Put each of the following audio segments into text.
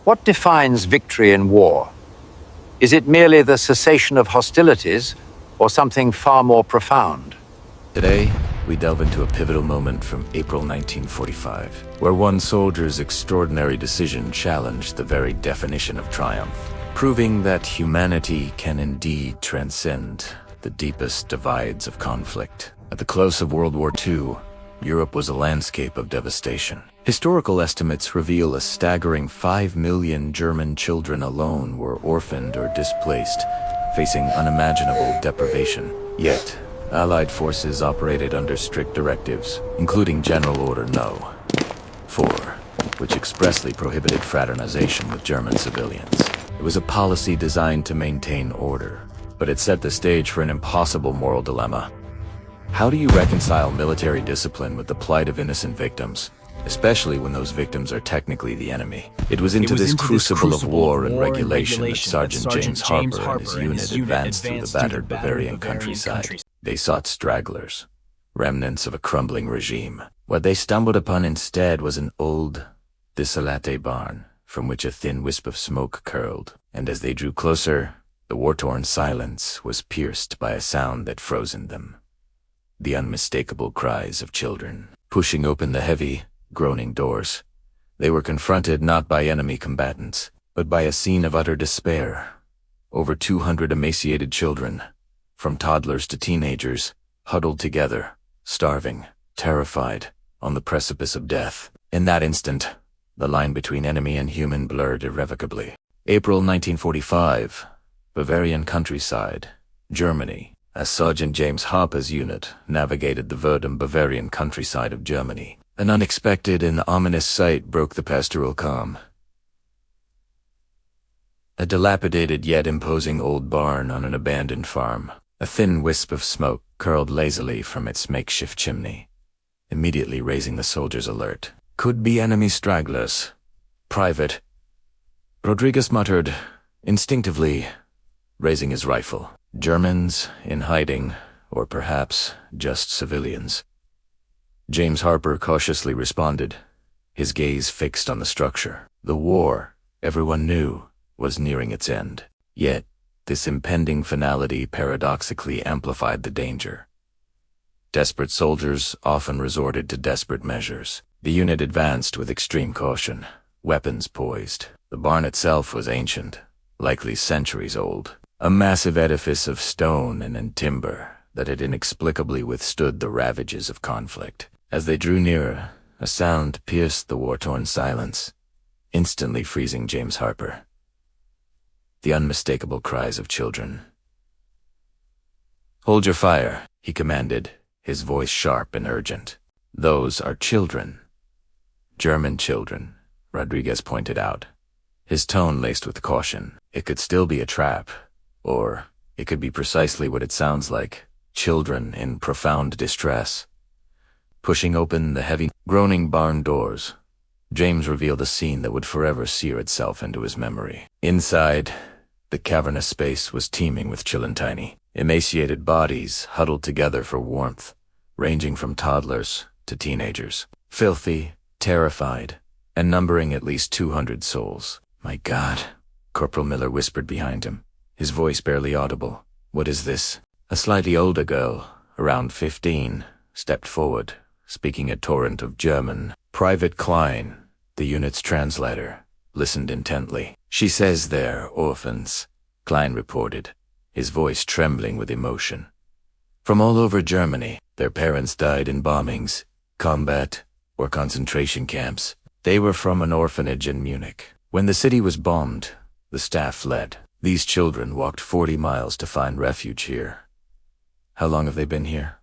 What defines victory in war? Is it merely the cessation of hostilities, or something far more profound? Today, we delve into a pivotal moment from April 1945, where one soldier's extraordinary decision challenged the very definition of triumph, proving that humanity can indeed transcend the deepest divides of conflict. At the close of World War II, Europe was a landscape of devastation. Historical estimates reveal a staggering 5 million German children alone were orphaned or displaced, facing unimaginable deprivation. Yet, Allied forces operated under strict directives, including General Order No. 4, which expressly prohibited fraternization with German civilians. It was a policy designed to maintain order, but it set the stage for an impossible moral dilemma. How do you reconcile military discipline with the plight of innocent victims, especially when those victims are technically the enemy? It was into this crucible of war and regulation that Sergeant James Harper and his unit advanced through the battered Bavarian countryside. They sought stragglers, remnants of a crumbling regime. What they stumbled upon instead was an old, desolate barn, from which a thin wisp of smoke curled. And as they drew closer, the war-torn silence was pierced by a sound that froze in them. The unmistakable cries of children. Pushing open the heavy, groaning doors, they were confronted not by enemy combatants, but by a scene of utter despair. Over 200 emaciated children, from toddlers to teenagers, huddled together, starving, terrified, on the precipice of death. In that instant, the line between enemy and human blurred irrevocably. April 1945, Bavarian countryside, Germany. As Sergeant James Harper's unit navigated the verdant Bavarian countryside of Germany, an unexpected and ominous sight broke the pastoral calm. A dilapidated yet imposing old barn on an abandoned farm. A thin wisp of smoke curled lazily from its makeshift chimney, immediately raising the soldiers' alert. Could be enemy stragglers. Private. Rodriguez muttered, instinctively, raising his rifle. Germans in hiding, or perhaps just civilians. James Harper cautiously responded, his gaze fixed on the structure. The war, everyone knew, was nearing its end. Yet, this impending finality paradoxically amplified the danger. Desperate soldiers often resorted to desperate measures. The unit advanced with extreme caution, weapons poised. The barn itself was ancient, likely centuries old. A massive edifice of stone and timber that had inexplicably withstood the ravages of conflict. As they drew nearer, a sound pierced the war-torn silence, instantly freezing James Harper. The unmistakable cries of children. "Hold your fire," he commanded, his voice sharp and urgent. "Those are children." German children, Rodriguez pointed out, his tone laced with caution. It could still be a trap. Or it could be precisely what it sounds like, children in profound distress. Pushing open the heavy, groaning barn doors, James revealed a scene that would forever sear itself into his memory. Inside, the cavernous space was teeming with chilentini, emaciated bodies huddled together for warmth, ranging from toddlers to teenagers. Filthy, terrified, and numbering at least 200 souls. "My God," Corporal Miller whispered behind him, his voice barely audible. "What is this?" A slightly older girl, around 15, stepped forward, speaking a torrent of German. Private Klein, the unit's translator, listened intently. "She says they're orphans," Klein reported, his voice trembling with emotion. "From all over Germany, their parents died in bombings, combat, or concentration camps. They were from an orphanage in Munich. When the city was bombed, the staff fled. These children walked 40 miles to find refuge here." "How long have they been here?"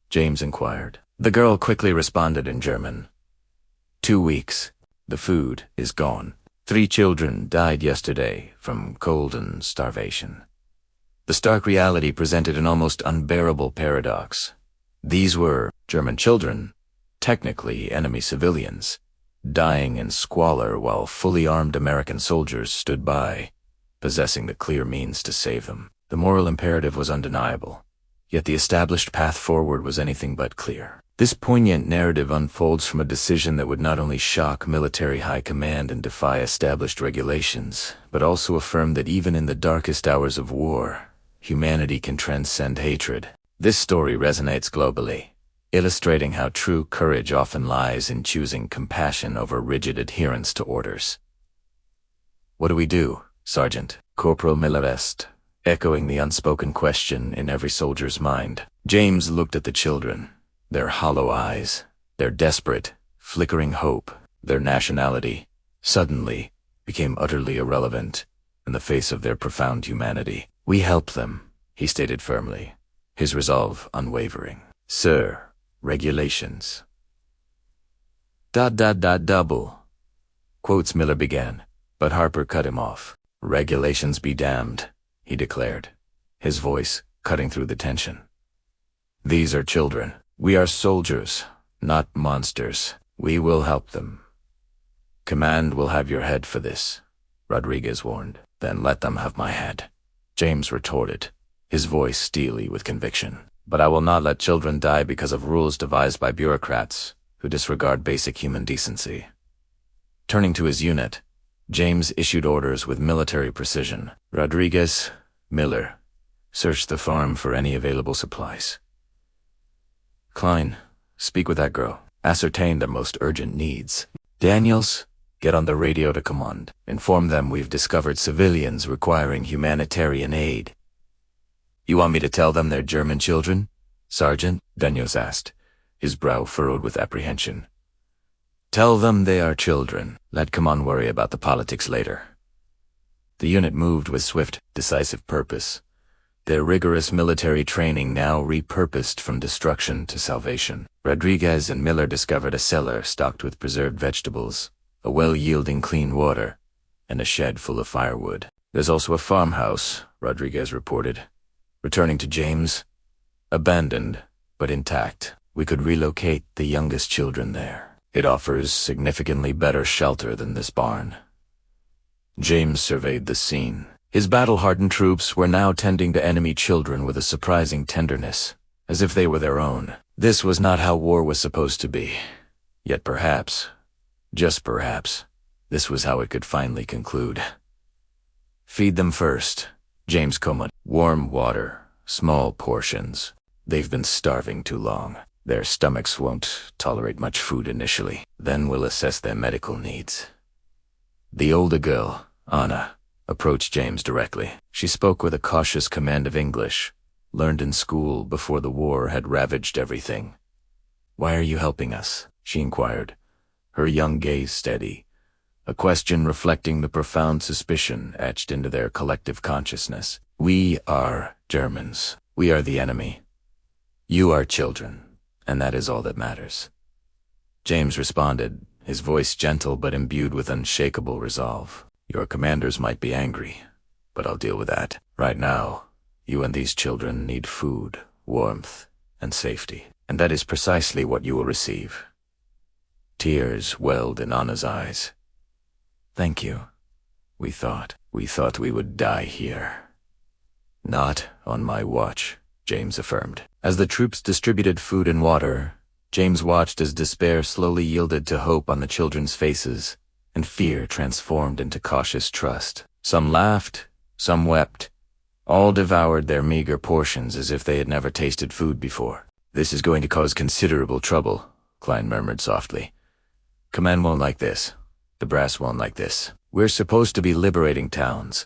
James inquired. The girl quickly responded in German. 2 weeks. The food is gone. 3 children died yesterday from cold and starvation." The stark reality presented an almost unbearable paradox. These were German children, technically enemy civilians, dying in squalor while fully armed American soldiers stood by, possessing the clear means to save them. The moral imperative was undeniable, yet the established path forward was anything but clear. This poignant narrative unfolds from a decision that would not only shock military high command and defy established regulations, but also affirm that even in the darkest hours of war, humanity can transcend hatred. This story resonates globally, illustrating how true courage often lies in choosing compassion over rigid adherence to orders. "What do we do, Sergeant?" Corporal Miller asked, echoing the unspoken question in every soldier's mind. James looked at the children, their hollow eyes, their desperate, flickering hope. Their nationality, suddenly, became utterly irrelevant in the face of their profound humanity. "We help them," he stated firmly, his resolve unwavering. "Sir, regulations." Double. Quotes Miller began, but Harper cut him off. "Regulations be damned," he declared, his voice cutting through the tension. "These are children. We are soldiers, not monsters. We will help them." "Command will have your head for this," Rodriguez warned. "Then let them have my head," James retorted, his voice steely with conviction. "But I will not let children die because of rules devised by bureaucrats who disregard basic human decency." Turning to his unit, James issued orders with military precision. "Rodriguez, Miller, search the farm for any available supplies. Klein, speak with that girl. Ascertain their most urgent needs. Daniels, get on the radio to command. Inform them we've discovered civilians requiring humanitarian aid." "You want me to tell them they're German children, Sergeant?" Daniels asked, his brow furrowed with apprehension. "Tell them they are children. Let command worry about the politics later." The unit moved with swift, decisive purpose, their rigorous military training now repurposed from destruction to salvation. Rodriguez and Miller discovered a cellar stocked with preserved vegetables, a well yielding clean water, and a shed full of firewood. "There's also a farmhouse," Rodriguez reported, returning to James. "Abandoned, but intact. We could relocate the youngest children there. It offers significantly better shelter than this barn." James surveyed the scene. His battle-hardened troops were now tending to enemy children with a surprising tenderness, as if they were their own. This was not how war was supposed to be. Yet perhaps, just perhaps, this was how it could finally conclude. "Feed them first," James commanded. "Warm water, small portions. They've been starving too long. Their stomachs won't tolerate much food initially. Then we'll assess their medical needs." The older girl, Anna, approached James directly. She spoke with a cautious command of English, learned in school before the war had ravaged everything. "Why are you helping us?" she inquired, her young gaze steady, a question reflecting the profound suspicion etched into their collective consciousness. "We are Germans. We are the enemy. You are children, and that is all that matters." James responded, his voice gentle but imbued with unshakable resolve. "Your commanders might be angry, but I'll deal with that. Right now, you and these children need food, warmth, and safety, and that is precisely what you will receive." Tears welled in Anna's eyes. "Thank you. We thought we would die here." "Not on my watch," James affirmed. As the troops distributed food and water, James watched as despair slowly yielded to hope on the children's faces, and fear transformed into cautious trust. Some laughed, some wept. All devoured their meager portions as if they had never tasted food before. "This is going to cause considerable trouble," Klein murmured softly. "Command won't like this. The brass won't like this. We're supposed to be liberating towns,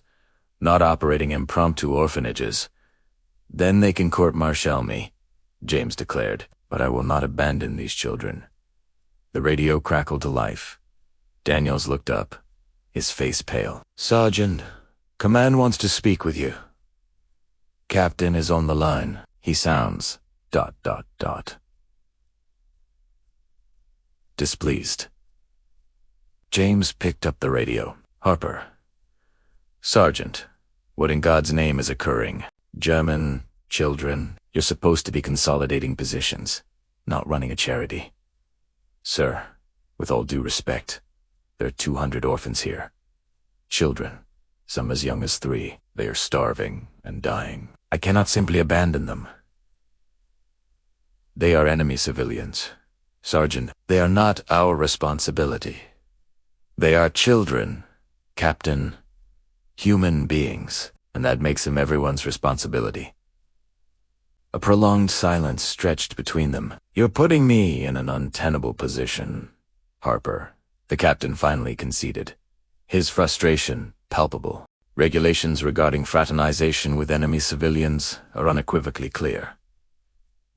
not operating impromptu orphanages. Then they can court-martial me," James declared. "But I will not abandon these children." The radio crackled to life. Daniels looked up, his face pale. "Sergeant, command wants to speak with you." "Captain is on the line. He sounds... ... displeased." James picked up the radio. "Harper. Sergeant, what in God's name is occurring? German children, you're supposed to be consolidating positions, not running a charity." "Sir, with all due respect, there are 200 orphans here. Children, some as young as 3. They are starving and dying. I cannot simply abandon them." They are enemy civilians. Sergeant, they are not our responsibility. They are children, Captain. Human beings, and that makes them everyone's responsibility. A prolonged silence stretched between them. You're putting me in an untenable position, Harper, the captain finally conceded. His frustration palpable. Regulations regarding fraternization with enemy civilians are unequivocally clear.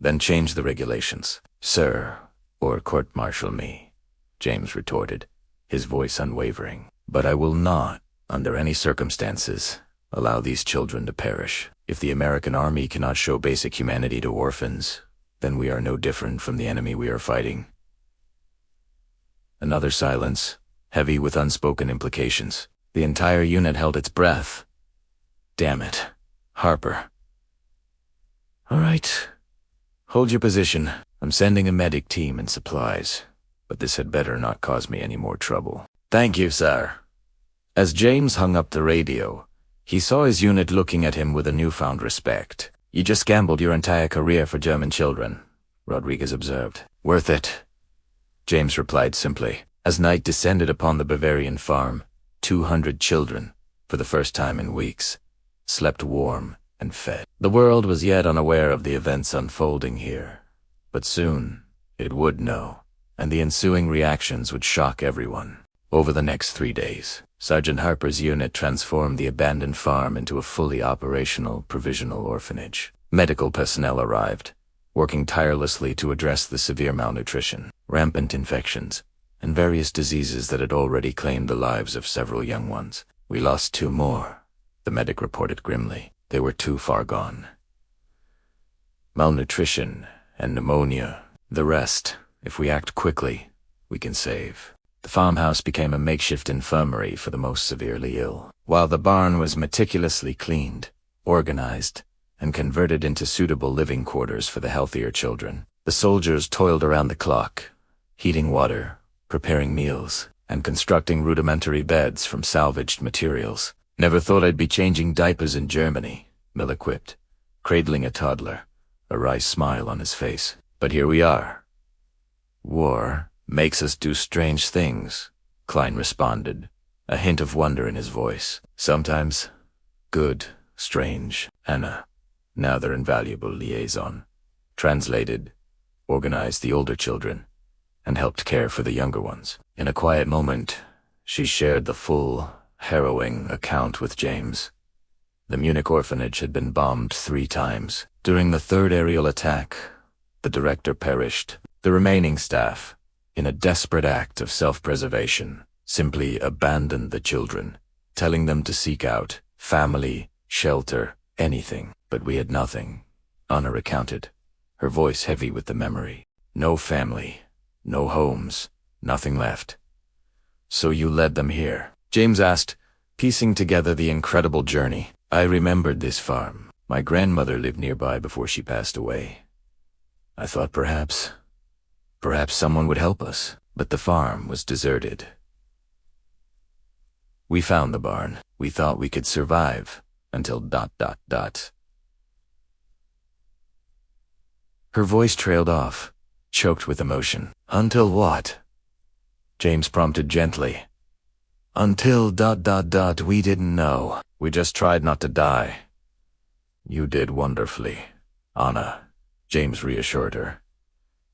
Then change the regulations, sir, or court-martial me, James retorted, his voice unwavering. But I will not, under any circumstances, allow these children to perish. If the American army cannot show basic humanity to orphans, then we are no different from the enemy we are fighting. Another silence, heavy with unspoken implications. The entire unit held its breath. Damn it, Harper. All right. Hold your position. I'm sending a medic team and supplies, but this had better not cause me any more trouble. Thank you, sir. As James hung up the radio, he saw his unit looking at him with a newfound respect. You just gambled your entire career for German children, Rodriguez observed. Worth it, James replied simply. As night descended upon the Bavarian farm, 200 children, for the first time in weeks, slept warm and fed. The world was yet unaware of the events unfolding here, but soon it would know, and the ensuing reactions would shock everyone. Over the next 3 days, Sergeant Harper's unit transformed the abandoned farm into a fully operational provisional orphanage. Medical personnel arrived, working tirelessly to address the severe malnutrition, rampant infections, and various diseases that had already claimed the lives of several young ones. We lost 2 more, the medic reported grimly. They were too far gone. Malnutrition and pneumonia. The rest, if we act quickly, we can save. The farmhouse became a makeshift infirmary for the most severely ill, while the barn was meticulously cleaned, organized, and converted into suitable living quarters for the healthier children. The soldiers toiled around the clock, heating water, preparing meals, and constructing rudimentary beds from salvaged materials. Never thought I'd be changing diapers in Germany, Miller quipped, cradling a toddler, a wry smile on his face. But here we are. War makes us do strange things, Klein responded, a hint of wonder in his voice. Sometimes good, strange, Anna, now their invaluable liaison, translated, organized the older children, and helped care for the younger ones. In a quiet moment, she shared the full, harrowing account with James. The Munich orphanage had been bombed 3 times. During the 3rd aerial attack, the director perished. The remaining staff, in a desperate act of self-preservation, simply abandoned the children, telling them to seek out family, shelter, anything. But we had nothing, Anna recounted, her voice heavy with the memory. No family, no homes, nothing left. So you led them here? James asked, piecing together the incredible journey. I remembered this farm. My grandmother lived nearby before she passed away. I thought perhaps someone would help us, but the farm was deserted. We found the barn. We thought we could survive until ... Her voice trailed off, choked with emotion. Until what? James prompted gently. Until ... we didn't know. We just tried not to die. You did wonderfully, Anna, James reassured her,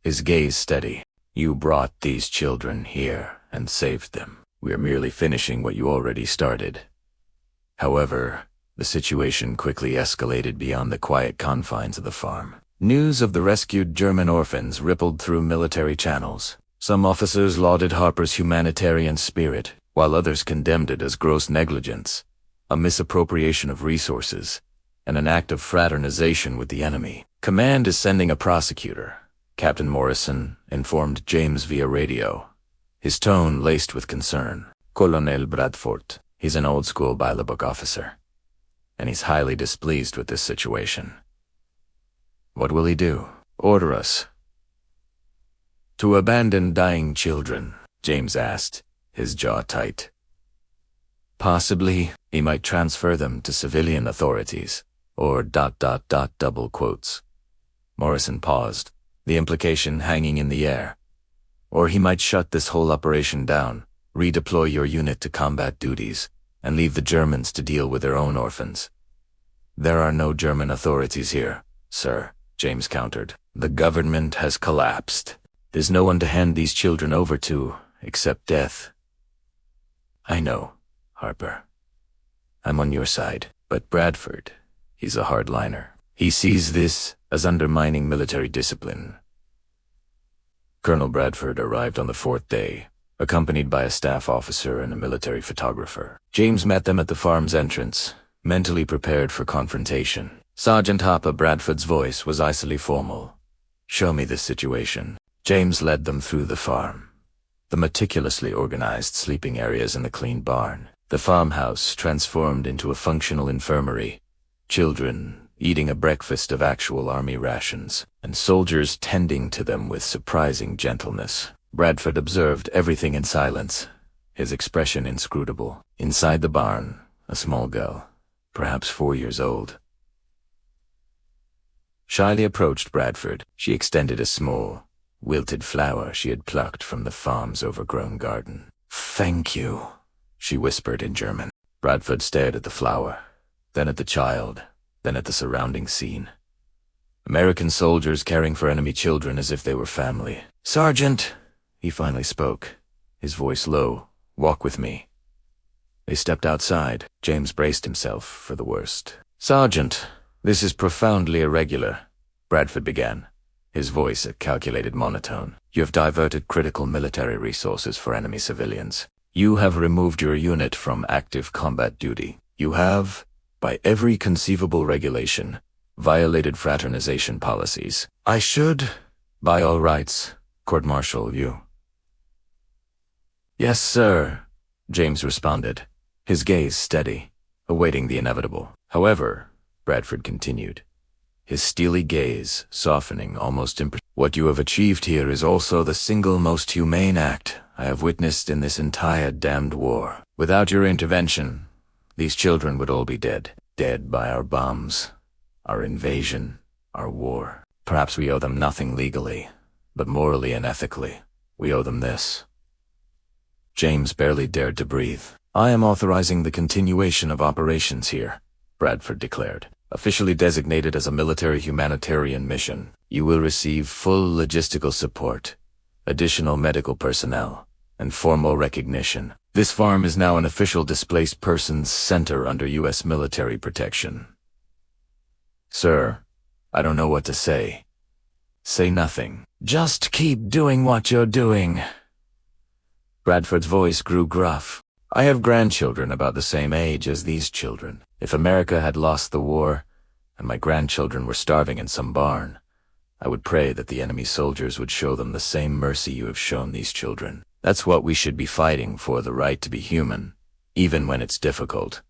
his gaze steady. You brought these children here and saved them. We are merely finishing what you already started. However, the situation quickly escalated beyond the quiet confines of the farm. News of the rescued German orphans rippled through military channels. Some officers lauded Harper's humanitarian spirit, while others condemned it as gross negligence, a misappropriation of resources, and an act of fraternization with the enemy. Command is sending a prosecutor, Captain Morrison informed James via radio, his tone laced with concern. Colonel Bradford, he's an old-school by-the-book officer, and he's highly displeased with this situation. What will he do? Order us to abandon dying children, James asked, his jaw tight. Possibly, he might transfer them to civilian authorities, or ... double quotes. Morrison paused, the implication hanging in the air. Or he might shut this whole operation down, redeploy your unit to combat duties, and leave the Germans to deal with their own orphans. There are no German authorities here, sir, James countered. The government has collapsed. There's no one to hand these children over to, except death. I know, Harper. I'm on your side, but Bradford, he's a hardliner. He sees this as undermining military discipline. Colonel Bradford arrived on the 4th day, accompanied by a staff officer and a military photographer. James met them at the farm's entrance, mentally prepared for confrontation. Sergeant Harper Bradford's voice was icily formal. Show me this situation. James led them through the farm. The meticulously organized sleeping areas in the clean barn. The farmhouse transformed into a functional infirmary. Children eating a breakfast of actual army rations, and soldiers tending to them with surprising gentleness. Bradford observed everything in silence, his expression inscrutable. Inside the barn, a small girl, perhaps 4 years old, shyly approached Bradford. She extended a small, wilted flower she had plucked from the farm's overgrown garden. "Thank you," she whispered in German. Bradford stared at the flower, then at the child, then at the surrounding scene. American soldiers caring for enemy children as if they were family. "Sergeant," he finally spoke, his voice low, "walk with me." They stepped outside. James braced himself for the worst. "Sergeant, this is profoundly irregular," Bradford began, his voice a calculated monotone. "You have diverted critical military resources for enemy civilians. You have removed your unit from active combat duty. You have, by every conceivable regulation, violated fraternization policies. I should, by all rights, court-martial you." "Yes, sir," James responded, his gaze steady, awaiting the inevitable. "However," Bradford continued, his steely gaze softening almost imperceptibly, "what you have achieved here is also the single most humane act I have witnessed in this entire damned war. Without your intervention, these children would all be dead. Dead by our bombs, our invasion, our war. Perhaps we owe them nothing legally, but morally and ethically, we owe them this." James barely dared to breathe. "I am authorizing the continuation of operations here," Bradford declared. "Officially designated as a military humanitarian mission, you will receive full logistical support, additional medical personnel, and formal recognition. This farm is now an official displaced persons center under U.S. military protection." "Sir, I don't know what to say." "Say nothing. Just keep doing what you're doing." Bradford's voice grew gruff. "I have grandchildren about the same age as these children. If America had lost the war, and my grandchildren were starving in some barn, I would pray that the enemy soldiers would show them the same mercy you have shown these children. That's what we should be fighting for, the right to be human, even when it's difficult."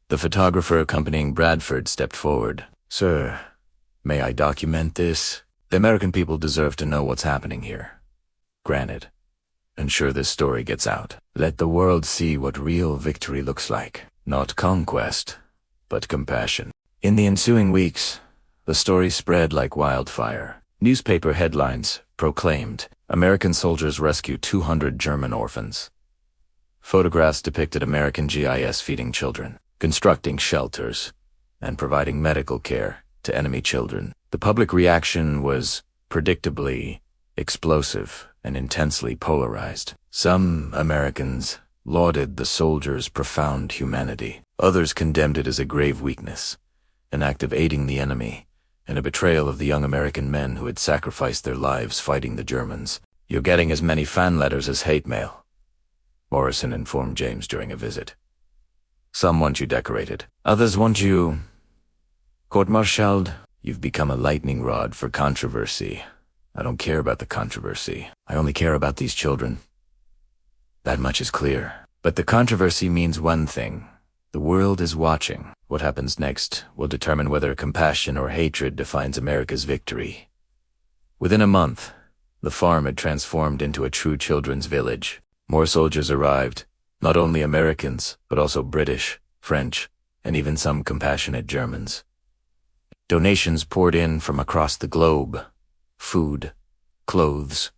The photographer accompanying Bradford stepped forward. "Sir, may I document this? The American people deserve to know what's happening here. Granted. Ensure this story gets out. Let the world see what real victory looks like. Not conquest, but compassion." In the ensuing weeks, the story spread like wildfire. Newspaper headlines proclaimed, "American soldiers rescue 200 German orphans." Photographs depicted American GIS feeding children, constructing shelters, and providing medical care to enemy children. The public reaction was, predictably, explosive and intensely polarized. Some Americans lauded the soldiers' profound humanity. Others condemned it as a grave weakness, an act of aiding the enemy, and a betrayal of the young American men who had sacrificed their lives fighting the Germans. "You're getting as many fan letters as hate mail," Morrison informed James during a visit. "Some want you decorated. Others want you court-martialed. You've become a lightning rod for controversy. I don't care about the controversy. I only care about these children. That much is clear. But the controversy means one thing. The world is watching. What happens next will determine whether compassion or hatred defines America's victory." Within a month, the farm had transformed into a true children's village. More soldiers arrived, not only Americans, but also British, French, and even some compassionate Germans. Donations poured in from across the globe. food, clothes,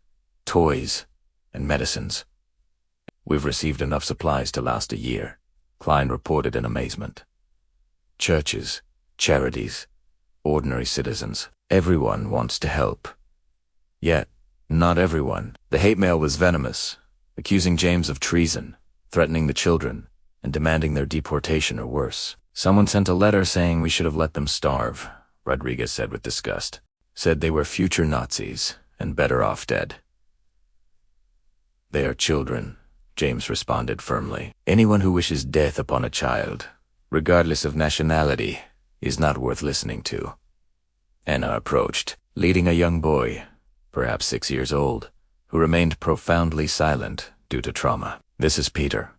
toys, and medicines. We've received enough supplies to last a year, Klein reported in amazement. Churches, charities, ordinary citizens, everyone wants to help. Yet, not everyone. The hate mail was venomous, accusing James of treason, threatening the children, and demanding their deportation or worse. Someone sent a letter saying we should have let them starve, Rodriguez said with disgust. Said they were future Nazis and better off dead. They are children, James responded firmly. Anyone who wishes death upon a child, regardless of nationality, is not worth listening to. Anna approached, leading a young boy, perhaps 6 years old, who remained profoundly silent due to trauma. This is Peter.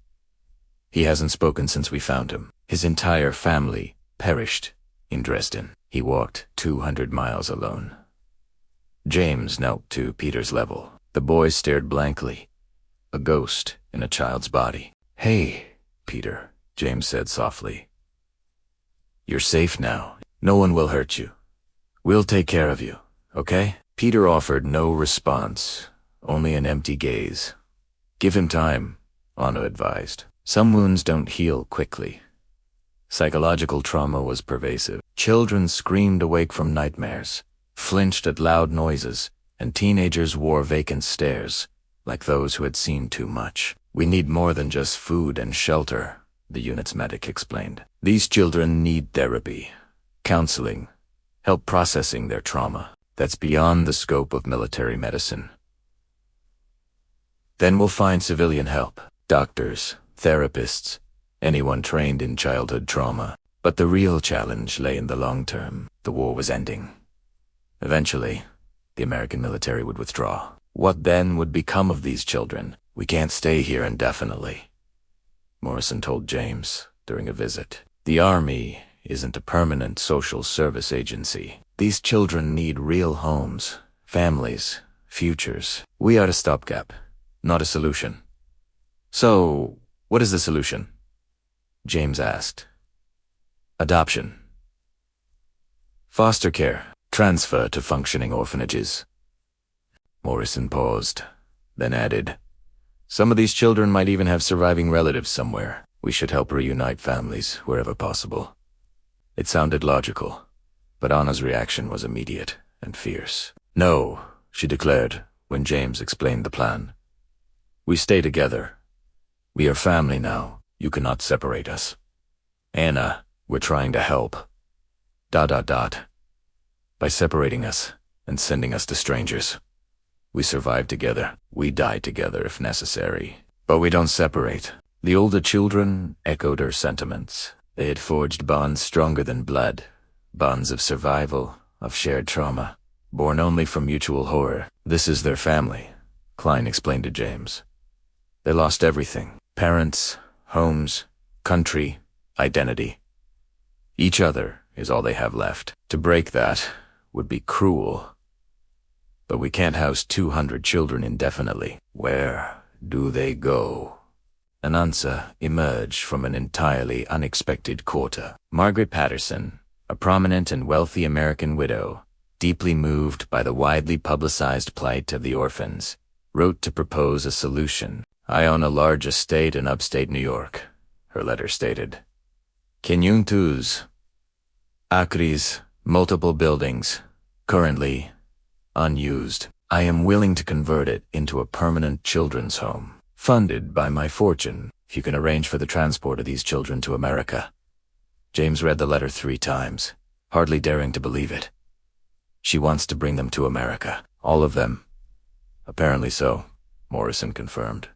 He hasn't spoken since we found him. His entire family perished in Dresden. He walked 200 miles alone. James knelt to Peter's level. The boy stared blankly, a ghost in a child's body. "Hey, Peter," James said softly. "You're safe now. No one will hurt you. We'll take care of you, okay?" Peter offered no response, only an empty gaze. "Give him time," Anna advised. Some wounds don't heal quickly. Psychological trauma was pervasive. Children screamed awake from nightmares, flinched at loud noises, and teenagers wore vacant stares, like those who had seen too much. "We need more than just food and shelter," the unit's medic explained. "These children need therapy, counseling, help processing their trauma. That's beyond the scope of military medicine. Then we'll find civilian help, doctors, therapists, anyone trained in childhood trauma." But the real challenge lay in the long term. The war was ending. Eventually, the American military would withdraw. What then would become of these children? "We can't stay here indefinitely," Morrison told James during a visit. "The Army isn't a permanent social service agency. These children need real homes, families, futures. We are a stopgap, not a solution." "So, what is the solution?" James asked. "Adoption. Foster care. Transfer to functioning orphanages." Morrison paused, then added, "Some of these children might even have surviving relatives somewhere. We should help reunite families wherever possible." It sounded logical, but Anna's reaction was immediate and fierce. "No," she declared when James explained the plan. "We stay together. We are family now. You cannot separate us. Anna, we're trying to help. ... By separating us and sending us to strangers. We survive together. We die together if necessary. But we don't separate." The older children echoed her sentiments. They had forged bonds stronger than blood, bonds of survival, of shared trauma, born only from mutual horror. "This is their family," Klein explained to James. "They lost everything. Parents, homes, country, identity. Each other is all they have left. To break that would be cruel. But we can't house 200 children indefinitely. Where do they go?" An answer emerged from an entirely unexpected quarter. Margaret Patterson, a prominent and wealthy American widow, deeply moved by the widely publicized plight of the orphans, wrote to propose a solution. "I own a large estate in upstate New York," her letter stated. "500 acres, multiple buildings, currently unused. I am willing to convert it into a permanent children's home, funded by my fortune, if you can arrange for the transport of these children to America." James read the letter 3 times, hardly daring to believe it. "She wants to bring them to America. All of them." "Apparently so," Morrison confirmed.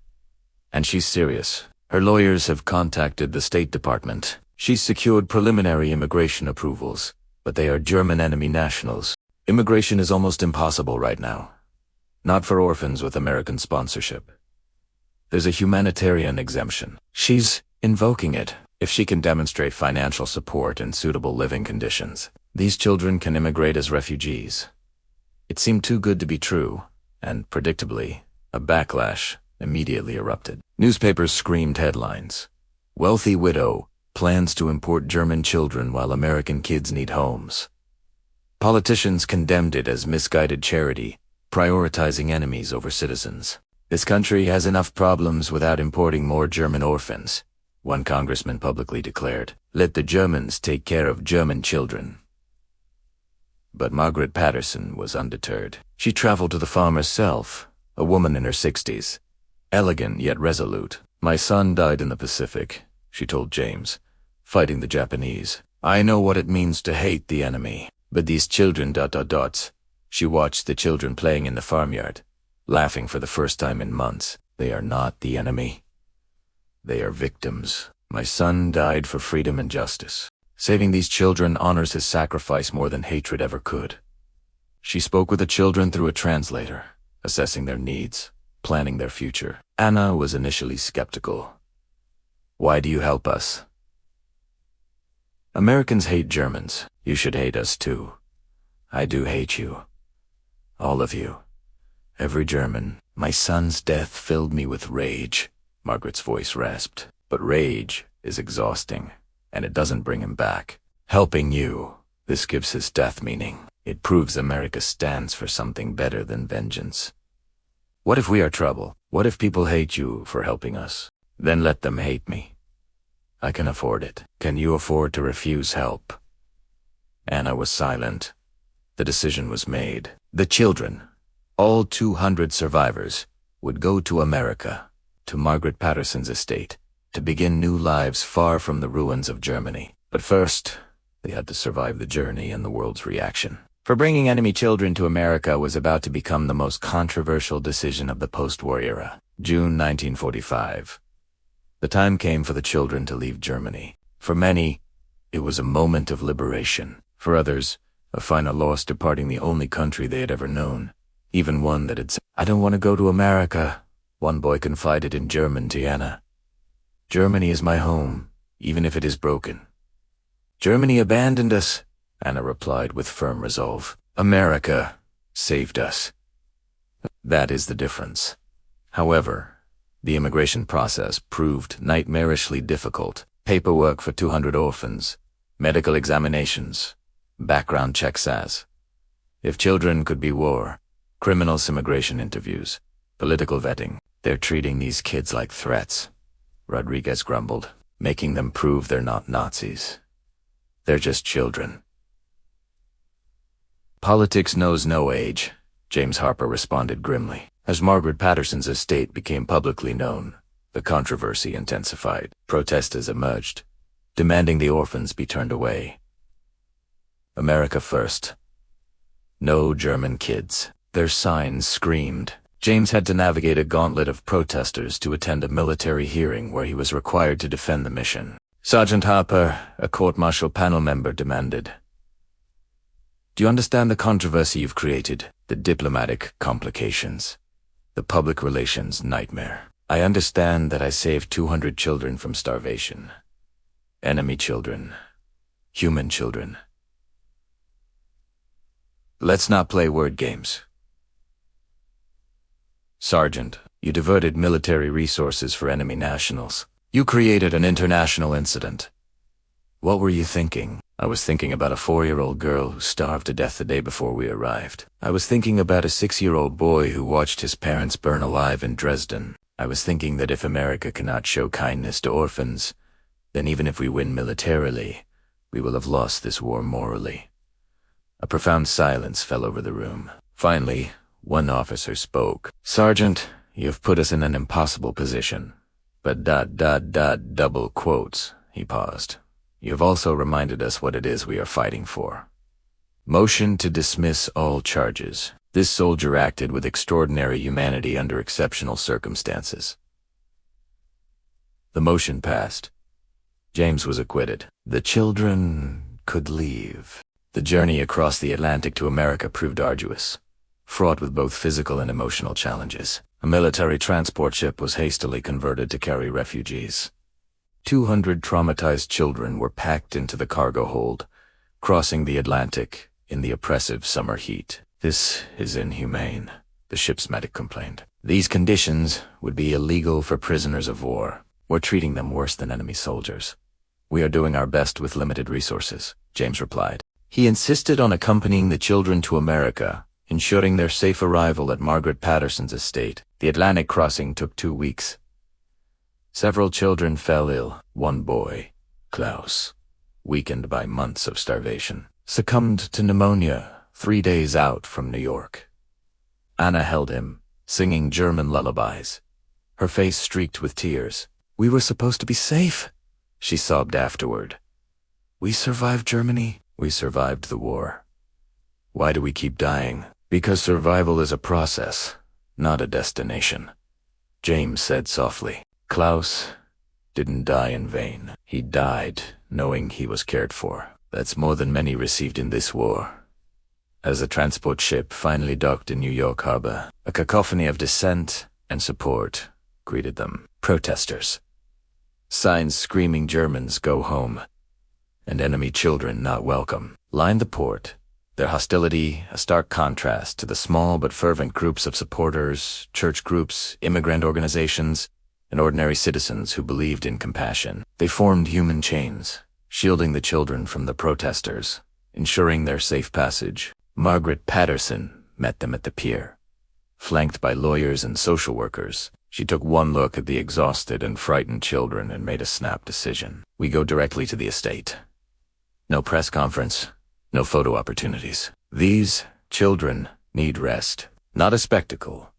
"And she's serious. Her lawyers have contacted the State Department. She's secured preliminary immigration approvals, but they are German enemy nationals. Immigration is almost impossible right now. Not for orphans with American sponsorship. There's a humanitarian exemption. She's invoking it. If she can demonstrate financial support and suitable living conditions, these children can immigrate as refugees." It seemed too good to be true, and, predictably, a backlash immediately erupted. Newspapers screamed headlines. "Wealthy widow plans to import German children while American kids need homes." Politicians condemned it as misguided charity, prioritizing enemies over citizens. This country has enough problems without importing more German orphans, one congressman publicly declared. Let the Germans take care of German children. But Margaret Patterson was undeterred. She traveled to the farm herself, a woman in her 60s, elegant yet resolute. My son died in the Pacific, she told James, fighting the Japanese. I know what it means to hate the enemy, but these children ... She watched the children playing in the farmyard, laughing for the first time in months. They are not the enemy. They are victims. My son died for freedom and justice. Saving these children honors his sacrifice more than hatred ever could. She spoke with the children through a translator, assessing their needs, planning their future. Anna was initially skeptical. Why do you help us? Americans hate Germans. You should hate us too. I do hate you. All of you. Every German. My son's death filled me with rage. Margaret's voice rasped. But rage is exhausting, and it doesn't bring him back. Helping you, this gives his death meaning. It proves America stands for something better than vengeance. What if we are trouble? What if people hate you for helping us? Then let them hate me. I can afford it. Can you afford to refuse help? Anna was silent. The decision was made. The children, all 200 survivors, would go to America, to Margaret Patterson's estate, to begin new lives far from the ruins of Germany. But first, they had to survive the journey and the world's reaction. For bringing enemy children to America was about to become the most controversial decision of the post-war era. June 1945. The time came for the children to leave Germany. For many, it was a moment of liberation. For others, a final loss departing the only country they had ever known. Even one that had said, I don't want to go to America, one boy confided in German to Anna. Germany is my home, even if it is broken. Germany abandoned us, Anna replied with firm resolve. America saved us. That is the difference. However, the immigration process proved nightmarishly difficult. Paperwork for 200 orphans, medical examinations, background checks as. If children could be war, criminals immigration interviews, political vetting, they're treating these kids like threats, Rodriguez grumbled, making them prove they're not Nazis. They're just children. Politics knows no age, James Harper responded grimly. As Margaret Patterson's estate became publicly known, the controversy intensified. Protesters emerged, demanding the orphans be turned away. America first. No German kids. Their signs screamed. James had to navigate a gauntlet of protesters to attend a military hearing where he was required to defend the mission. Sergeant Harper, a court-martial panel member, demanded, Do you understand the controversy you've created, the diplomatic complications, the public relations nightmare? I understand that I saved 200 children from starvation. Enemy children. Human children. Let's not play word games. Sergeant, you diverted military resources for enemy nationals. You created an international incident. What were you thinking? I was thinking about a 4-year-old girl who starved to death the day before we arrived. I was thinking about a 6-year-old boy who watched his parents burn alive in Dresden. I was thinking that if America cannot show kindness to orphans, then even if we win militarily, we will have lost this war morally. A profound silence fell over the room. Finally, one officer spoke. Sergeant, you have put us in an impossible position. But ... double quotes. He paused. You have also reminded us what it is we are fighting for. Motion to dismiss all charges. This soldier acted with extraordinary humanity under exceptional circumstances. The motion passed. James was acquitted. The children could leave. The journey across the Atlantic to America proved arduous, fraught with both physical and emotional challenges. A military transport ship was hastily converted to carry refugees. 200 traumatized children were packed into the cargo hold, crossing the Atlantic in the oppressive summer heat. This is inhumane, the ship's medic complained. These conditions would be illegal for prisoners of war. We're treating them worse than enemy soldiers. We are doing our best with limited resources, James replied. He insisted on accompanying the children to America, ensuring their safe arrival at Margaret Patterson's estate. The Atlantic crossing took 2 weeks. Several children fell ill. One boy, Klaus, weakened by months of starvation, succumbed to pneumonia 3 days out from New York. Anna held him, singing German lullabies, her face streaked with tears. "We were supposed to be safe," she sobbed afterward. "We survived Germany. We survived the war. Why do we keep dying? Because survival is a process, not a destination," James said softly. Klaus didn't die in vain. He died knowing he was cared for. That's more than many received in this war. As the transport ship finally docked in New York Harbor, a cacophony of dissent and support greeted them. Protesters, signs screaming Germans go home, and enemy children not welcome, lined the port, their hostility a stark contrast to the small but fervent groups of supporters, church groups, immigrant organizations, and ordinary citizens who believed in compassion. They formed human chains, shielding the children from the protesters, ensuring their safe passage. Margaret Patterson met them at the pier. Flanked by lawyers and social workers, she took one look at the exhausted and frightened children and made a snap decision. "We go directly to the estate. No press conference, no photo opportunities. These children need rest, not a spectacle."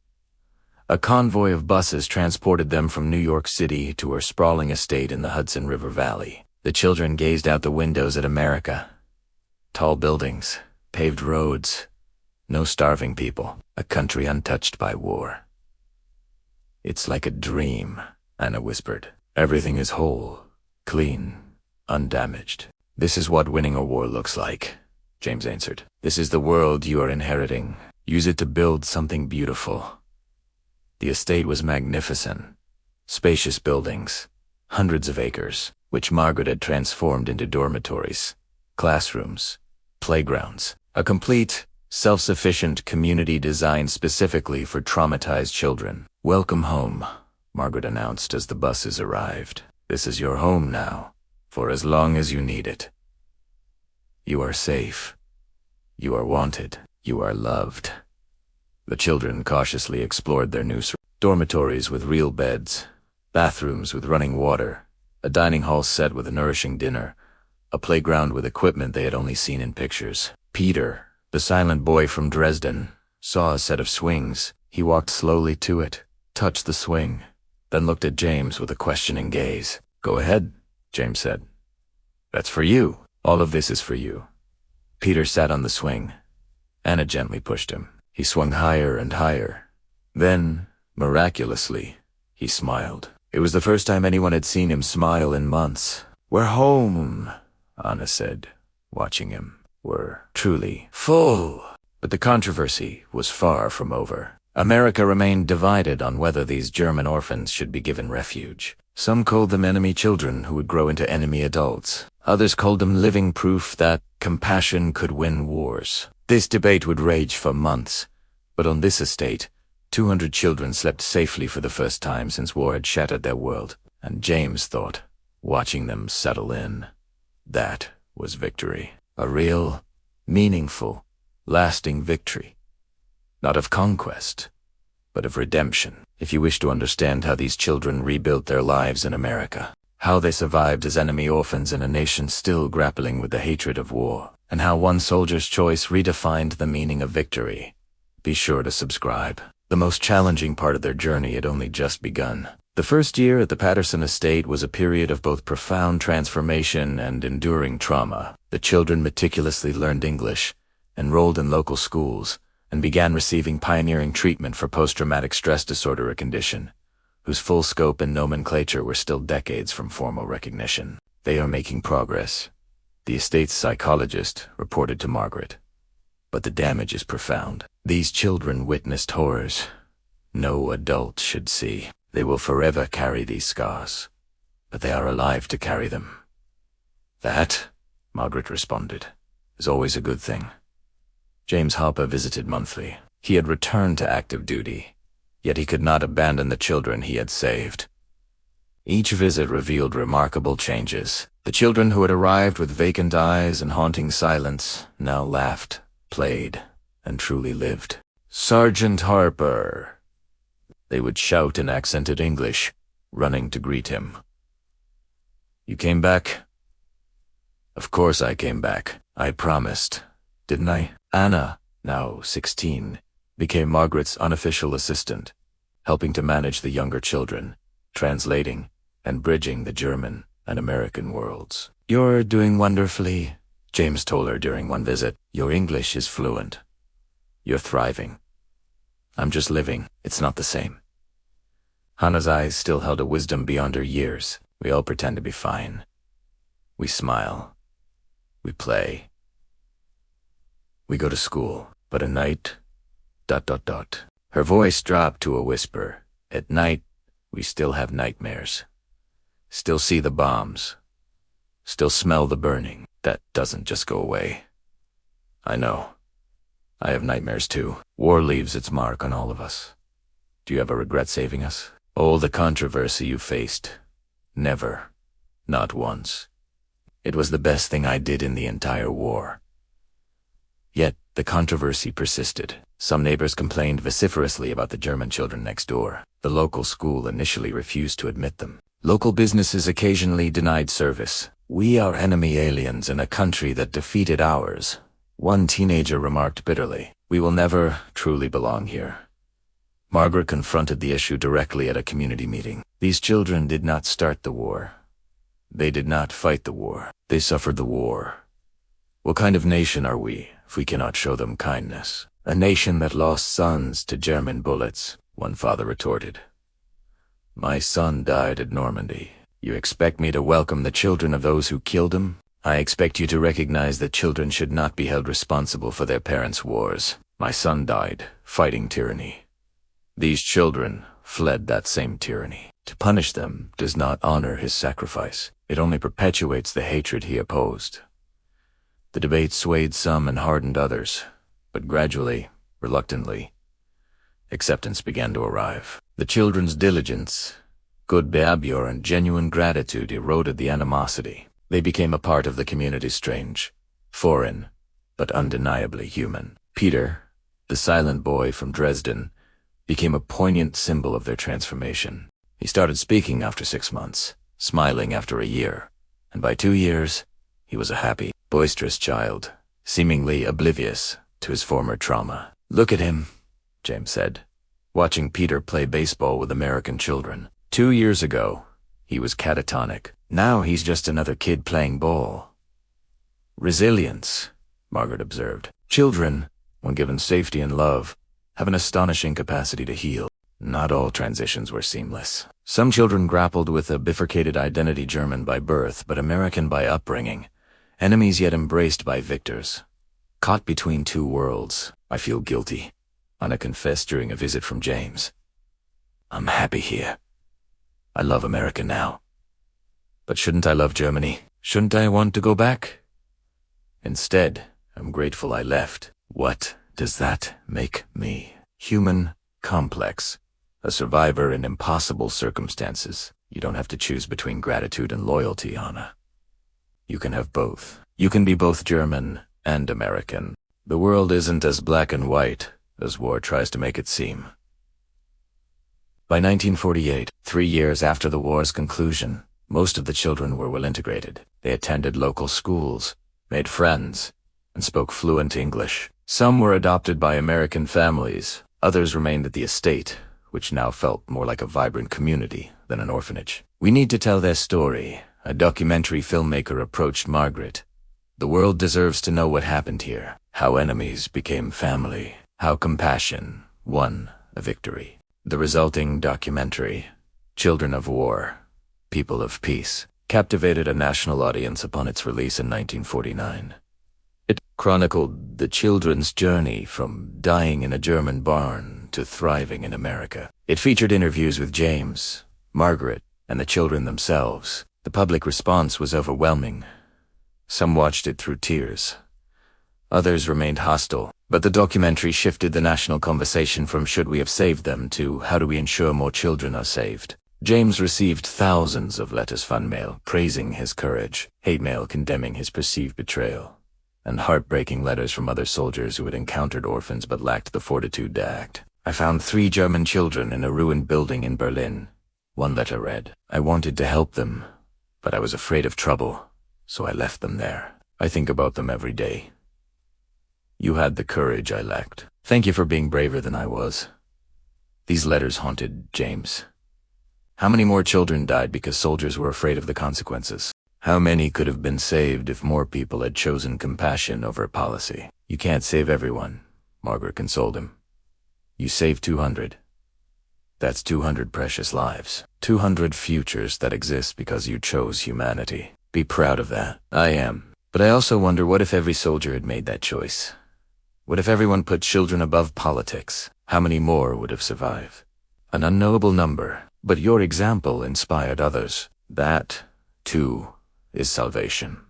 A convoy of buses transported them from New York City to her sprawling estate in the Hudson River Valley. The children gazed out the windows at America. Tall buildings, paved roads, no starving people, a country untouched by war. "It's like a dream," Anna whispered. "Everything is whole, clean, undamaged." "This is what winning a war looks like," James answered. "This is the world you are inheriting. Use it to build something beautiful." The estate was magnificent. Spacious buildings, hundreds of acres, which Margaret had transformed into dormitories, classrooms, playgrounds. A complete, self-sufficient community designed specifically for traumatized children. "Welcome home," Margaret announced as the buses arrived. "This is your home now, for as long as you need it. You are safe. You are wanted. You are loved." The children cautiously explored their new dormitories with real beds, bathrooms with running water, a dining hall set with a nourishing dinner, a playground with equipment they had only seen in pictures. Peter, the silent boy from Dresden, saw a set of swings. He walked slowly to it, touched the swing, then looked at James with a questioning gaze. "Go ahead," James said. "That's for you. All of this is for you." Peter sat on the swing. Anna gently pushed him. He swung higher and higher. Then, miraculously, he smiled. It was the first time anyone had seen him smile in months. "We're home," Anna said, watching him. "We're truly full." But the controversy was far from over. America remained divided on whether these German orphans should be given refuge. Some called them enemy children who would grow into enemy adults. Others called them living proof that compassion could win wars. This debate would rage for months, but on this estate, 200 children slept safely for the first time since war had shattered their world, and James thought, watching them settle in, that was victory. A real, meaningful, lasting victory. Not of conquest, but of redemption. If you wish to understand how these children rebuilt their lives in America, how they survived as enemy orphans in a nation still grappling with the hatred of war, and how one soldier's choice redefined the meaning of victory, be sure to subscribe. The most challenging part of their journey had only just begun. The first year at the Patterson estate was a period of both profound transformation and enduring trauma. The children meticulously learned English, enrolled in local schools, and began receiving pioneering treatment for post-traumatic stress disorder, a condition whose full scope and nomenclature were still decades from formal recognition. "They are making progress," the estate's psychologist reported to Margaret. "But the damage is profound. These children witnessed horrors no adult should see. They will forever carry these scars, but they are alive to carry them." "That," Margaret responded, "is always a good thing." James Harper visited monthly. He had returned to active duty, yet he could not abandon the children he had saved. Each visit revealed remarkable changes. The children who had arrived with vacant eyes and haunting silence now laughed, played, and truly lived. "Sergeant Harper!" They would shout in accented English, running to greet him. "You came back?" "Of course I came back. I promised, didn't I?" Anna, now 16, became Margaret's unofficial assistant, helping to manage the younger children, translating and bridging the German and American worlds. "You're doing wonderfully," James told her during one visit. "Your English is fluent. You're thriving. I'm just living. It's not the same." Hannah's eyes still held a wisdom beyond her years. We all pretend to be fine. We smile. We play. We go to school. But at night, ... Her voice dropped to a whisper. At night, we still have nightmares. Still see the bombs. Still smell the burning. That doesn't just go away. I know. I have nightmares too. War leaves its mark on all of us. Do you ever regret saving us? Oh, the controversy you faced. Never. Not once. It was the best thing I did in the entire war. Yet, the controversy persisted. Some neighbors complained vociferously about the German children next door. The local school initially refused to admit them. Local businesses occasionally denied service. "We are enemy aliens in a country that defeated ours," one teenager remarked bitterly. "We will never truly belong here." Margaret confronted the issue directly at a community meeting. These children did not start the war. They did not fight the war. They suffered the war. What kind of nation are we if we cannot show them kindness? "A nation that lost sons to German bullets," one father retorted. "My son died at Normandy. You expect me to welcome the children of those who killed him? I expect you to recognize that children should not be held responsible for their parents' wars. My son died, fighting tyranny. These children fled that same tyranny. To punish them does not honor his sacrifice. It only perpetuates the hatred he opposed." The debate swayed some and hardened others, but gradually, reluctantly, acceptance began to arrive. The children's diligence, good behavior, and genuine gratitude eroded the animosity. They became a part of the community's strange, foreign, but undeniably human. Peter, the silent boy from Dresden, became a poignant symbol of their transformation. He started speaking after 6 months, smiling after a year, and by 2 years, he was a happy, boisterous child, seemingly oblivious to his former trauma. "Look at him," James said, watching Peter play baseball with American children. 2 years ago, he was catatonic. Now he's just another kid playing ball. "Resilience," Margaret observed. "Children, when given safety and love, have an astonishing capacity to heal." Not all transitions were seamless. Some children grappled with a bifurcated identity, German by birth, but American by upbringing. Enemies yet embraced by victors. Caught between two worlds, I feel guilty, Anna confessed during a visit from James. "I'm happy here. I love America now. But shouldn't I love Germany? Shouldn't I want to go back? Instead, I'm grateful I left. What does that make me? Human, complex, a survivor in impossible circumstances. You don't have to choose between gratitude and loyalty, Anna. You can have both. You can be both German and American. The world isn't as black and white as war tries to make it seem." By 1948, 3 years after the war's conclusion, most of the children were well integrated. They attended local schools, made friends, and spoke fluent English. Some were adopted by American families. Others remained at the estate, which now felt more like a vibrant community than an orphanage. "We need to tell their story," a documentary filmmaker approached Margaret. "The world deserves to know what happened here, how enemies became family, how compassion won a victory." The resulting documentary, Children of War, People of Peace, captivated a national audience upon its release in 1949. It chronicled the children's journey from dying in a German barn to thriving in America. It featured interviews with James, Margaret, and the children themselves. The public response was overwhelming. Some watched it through tears. Others remained hostile. But the documentary shifted the national conversation from "should we have saved them" to "how do we ensure more children are saved?" James received thousands of letters, fan mail praising his courage, hate mail condemning his perceived betrayal, and heartbreaking letters from other soldiers who had encountered orphans but lacked the fortitude to act. I found 3 German children in a ruined building in Berlin. One letter read, "I wanted to help them, but I was afraid of trouble, so I left them there. I think about them every day. You had the courage I lacked. Thank you for being braver than I was." These letters haunted James. How many more children died because soldiers were afraid of the consequences? How many could have been saved if more people had chosen compassion over policy? "You can't save everyone," Margaret consoled him. "You saved 200. That's 200 precious lives. 200 futures that exist because you chose humanity. Be proud of that." I am. But I also wonder, what if every soldier had made that choice? What if everyone put children above politics? How many more would have survived? An unknowable number. But your example inspired others. That, too, is salvation.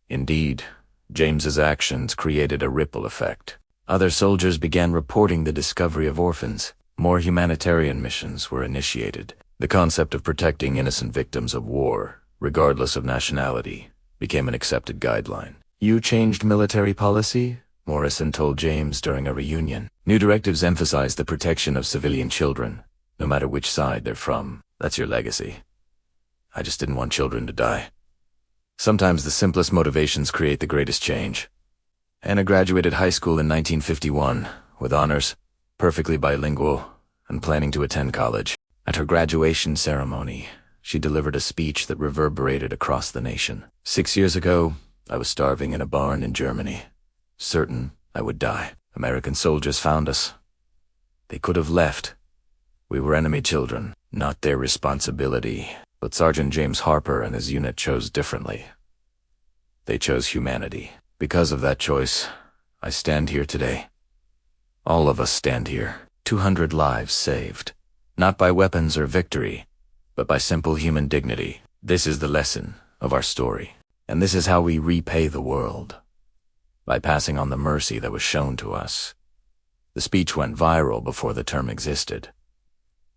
Indeed, James's actions created a ripple effect. Other soldiers began reporting the discovery of orphans. More humanitarian missions were initiated. The concept of protecting innocent victims of war, regardless of nationality, became an accepted guideline. "You changed military policy?" Morrison told James during a reunion. "New directives emphasize the protection of civilian children, no matter which side they're from. That's your legacy." "I just didn't want children to die." Sometimes the simplest motivations create the greatest change. Anna graduated high school in 1951, with honors, perfectly bilingual, and planning to attend college. At her graduation ceremony, she delivered a speech that reverberated across the nation. "6 years ago, I was starving in a barn in Germany, certain I would die. American soldiers found us. They could have left. We were enemy children, not their responsibility. But Sergeant James Harper and his unit chose differently. They chose humanity. Because of that choice, I stand here today. All of us stand here. 200 lives saved. Not by weapons or victory, but by simple human dignity. This is the lesson of our story. And this is how we repay the world. By passing on the mercy that was shown to us." The speech went viral before the term existed.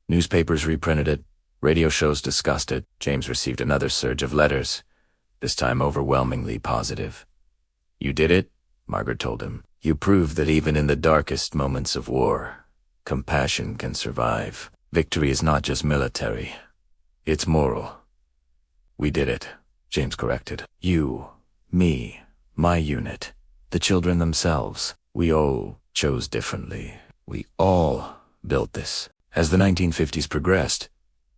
Newspapers reprinted it. Radio shows discussed it. James received another surge of letters, this time overwhelmingly positive. "You did it," Margaret told him. "You proved that even in the darkest moments of war, compassion can survive. Victory is not just military. It's moral." "We did it," James corrected. "You, me, my unit, the children themselves. We all chose differently. We all built this." As the 1950s progressed,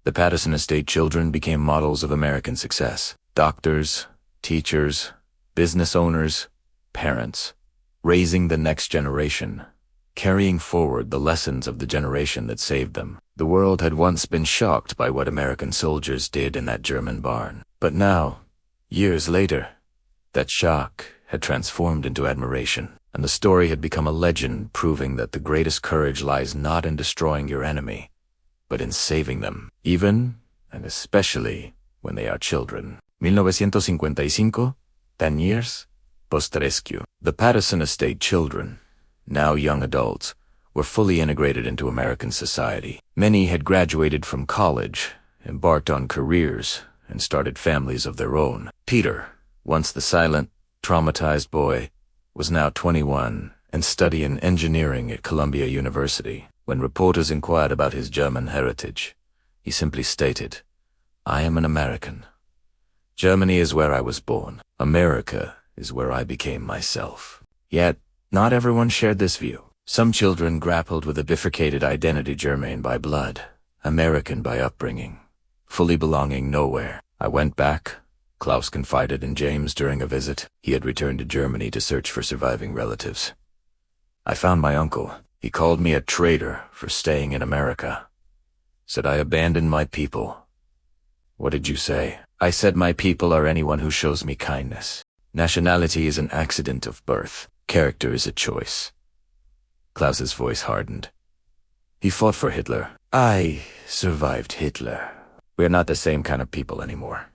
the Patterson Estate children became models of American success. Doctors, teachers, business owners, parents, raising the next generation, carrying forward the lessons of the generation that saved them. The world had once been shocked by what American soldiers did in that German barn. But now, years later, that shock had transformed into admiration. And the story had become a legend, proving that the greatest courage lies not in destroying your enemy, but in saving them, even and especially when they are children. 1955, 10 years post-rescue. The Patterson Estate children, now young adults, were fully integrated into American society. Many had graduated from college, embarked on careers, and started families of their own. Peter, once the silent, traumatized boy, was now 21 and studying engineering at Columbia University. When reporters inquired about his German heritage, he simply stated, "I am an American. Germany is where I was born. America is where I became myself." Yet, not everyone shared this view. Some children grappled with a bifurcated identity, German by blood, American by upbringing, fully belonging nowhere. "I went back," Klaus confided in James during a visit. He had returned to Germany to search for surviving relatives. "I found my uncle. He called me a traitor for staying in America. Said I abandoned my people." "What did you say?" "I said my people are anyone who shows me kindness. Nationality is an accident of birth. Character is a choice." Klaus's voice hardened. "He fought for Hitler. I survived Hitler. We're not the same kind of people anymore."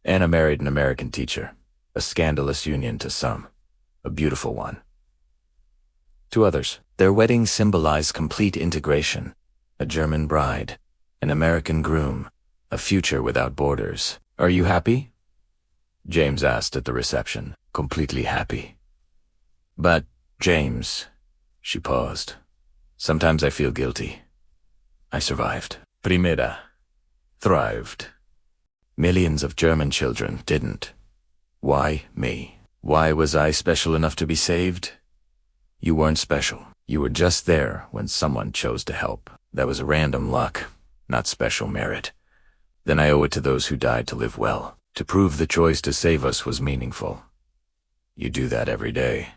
Anna married an American teacher, a scandalous union to some, a beautiful one to others. Their wedding symbolized complete integration. A German bride, An American groom. A future without borders. Are you happy? James asked at the reception. Completely happy. But, James, she paused. Sometimes I feel guilty. I survived. Primera. Thrived. Millions of German children didn't. Why me? Why was I special enough to be saved? You weren't special. You were just there when someone chose to help. That was random luck, not special merit. Then I owe it to those who died to live well, to prove the choice to save us was meaningful. You do that every day.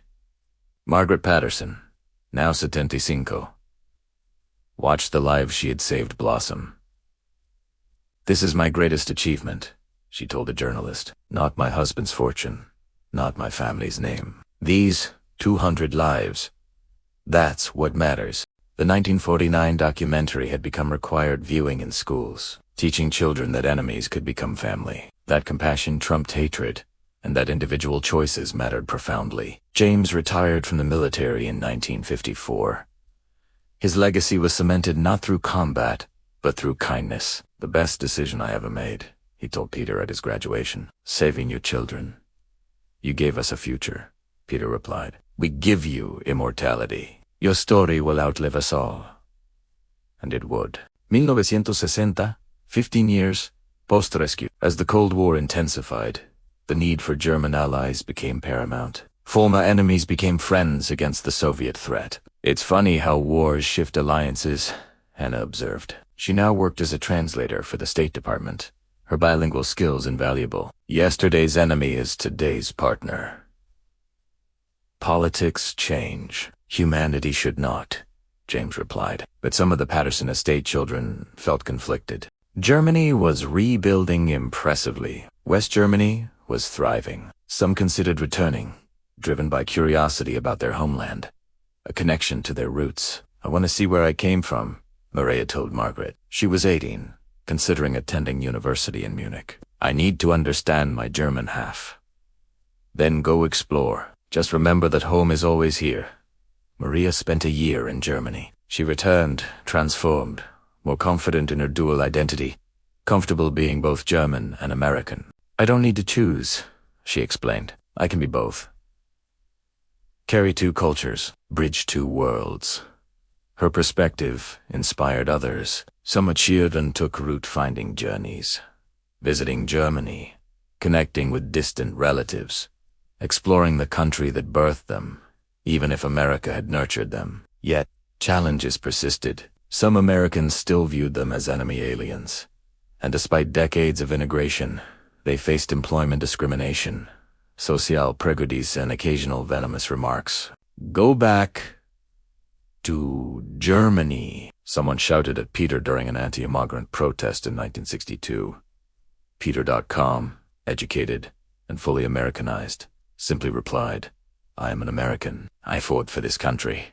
Margaret Patterson, now 75. Watched the lives she had saved blossom. This is my greatest achievement, she told a journalist. Not my husband's fortune, not my family's name. These 200 lives. That's what matters. The 1949 documentary had become required viewing in schools, teaching children that enemies could become family, that compassion trumped hatred, and that individual choices mattered profoundly. James retired from the military in 1954. His legacy was cemented not through combat, but through kindness. The best decision I ever made, he told Peter at his graduation. Saving your children. You gave us a future, Peter replied. We give you immortality. Your story will outlive us all. And it would. 1960, 15 years, post-rescue. As the Cold War intensified, the need for German allies became paramount. Former enemies became friends against the Soviet threat. It's funny how wars shift alliances, Hannah observed. She now worked as a translator for the State Department, her bilingual skills invaluable. Yesterday's enemy is today's partner. Politics change. Humanity should not, James replied. But some of the Patterson estate children felt conflicted. Germany was rebuilding impressively. West Germany was thriving. Some considered returning, driven by curiosity about their homeland, a connection to their roots. I want to see where I came from, Maria told Margaret. She was 18, considering attending university in Munich. I need to understand my German half. Then go explore. Just remember that home is always here. Maria spent a year in Germany. She returned, transformed, more confident in her dual identity, comfortable being both German and American. I don't need to choose, she explained. I can be both. Carry two cultures, bridge two worlds. Her perspective inspired others. Some cheered and took route-finding journeys, visiting Germany, connecting with distant relatives, exploring the country that birthed them, even if America had nurtured them. Yet, challenges persisted. Some Americans still viewed them as enemy aliens. And despite decades of integration, they faced employment discrimination, social prejudice, and occasional venomous remarks. Go back to Germany, someone shouted at Peter during an anti-immigrant protest in 1962. Peter.com, educated and fully Americanized, simply replied, I am an American. I fought for this country.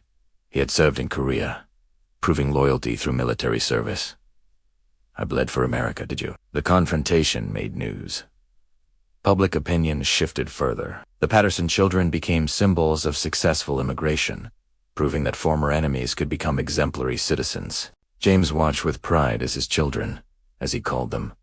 He had served in Korea, proving loyalty through military service. I bled for America, did you? The confrontation made news. Public opinion shifted further. The Patterson children became symbols of successful immigration, proving that former enemies could become exemplary citizens. James watched with pride as his children, as he called them,